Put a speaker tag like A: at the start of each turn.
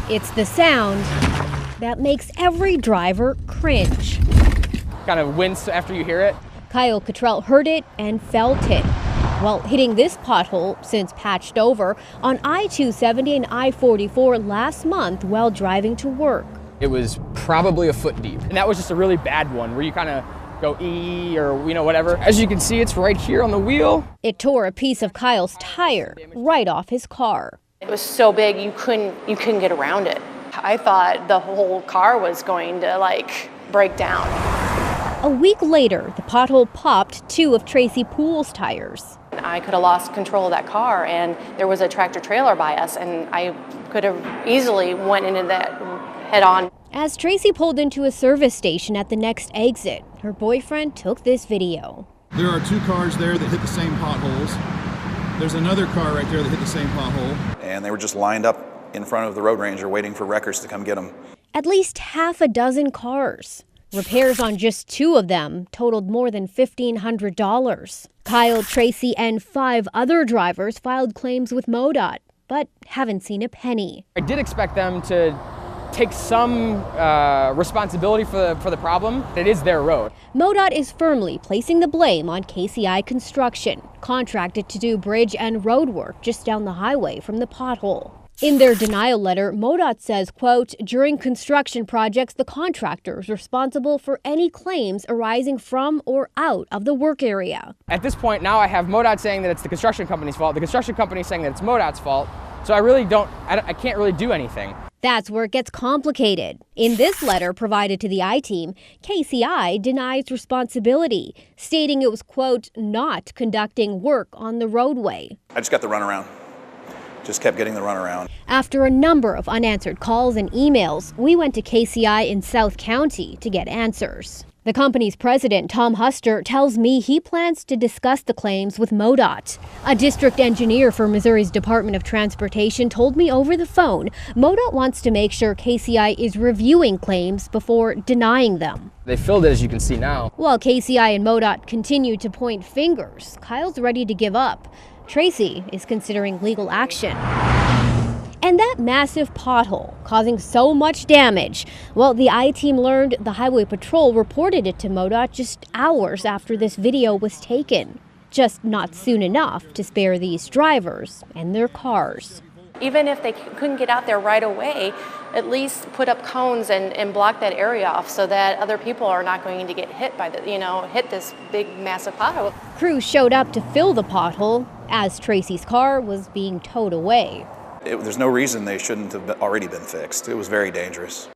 A: It's the sound that makes every driver cringe.
B: Kind of wince after you hear it.
A: Kyle Kittrell heard it and felt it while hitting this pothole, since patched over, on I-270 and I-44 last month while driving to work.
B: It was probably a foot deep. And that was just a really bad one where you kind of go Eeeee or whatever. As you can see, it's right here on the wheel.
A: It tore a piece of Kyle's tire right off his car.
C: It was so big you couldn't get around it. I thought the whole car was going to break down.
A: A week later, the pothole popped 2 of Tracy Poole's tires.
C: I could have lost control of that car, and there was a tractor trailer by us, and I could have easily went into that head on.
A: As Tracy pulled into a service station at the next exit, her boyfriend took this video.
D: There are 2 cars there that hit the same potholes. There's another car right there that hit the same pothole.
E: And they were just lined up in front of the road ranger waiting for wreckers to come get them.
A: At least half a dozen cars. Repairs on just 2 of them totaled more than $1,500. Kyle, Tracy, and 5 other drivers filed claims with MoDOT, but haven't seen a penny.
B: I did expect them to take some responsibility for the problem. It is their road.
A: MoDOT is firmly placing the blame on KCI Construction, contracted to do bridge and road work just down the highway from the pothole. In their denial letter, MoDOT says, quote, during construction projects, the contractor is responsible for any claims arising from or out of the work area.
B: At this point, now I have MoDOT saying that it's the construction company's fault, the construction company saying that it's MoDOT's fault, so I can't really do anything.
A: That's where it gets complicated. In this letter provided to the I-Team, KCI denies responsibility, stating it was, quote, not conducting work on the roadway.
E: I just got the runaround. Just kept getting the runaround.
A: After a number of unanswered calls and emails, we went to KCI in South County to get answers. The company's president, Tom Huster, tells me he plans to discuss the claims with MoDOT. A district engineer for Missouri's Department of Transportation told me over the phone MoDOT wants to make sure KCI is reviewing claims before denying them.
B: They filled it, as you can see now.
A: While KCI and MoDOT continue to point fingers, Kyle's ready to give up. Tracy is considering legal action. And that massive pothole causing so much damage, well, the I-Team learned the Highway Patrol reported it to MoDOT just hours after this video was taken. Just not soon enough to spare these drivers and their cars.
C: Even if they couldn't get out there right away, at least put up cones and block that area off so that other people are not going to get hit by hit this big, massive pothole.
A: Crews showed up to fill the pothole as Tracy's car was being towed away.
E: There's no reason they shouldn't have already been fixed. It was very dangerous.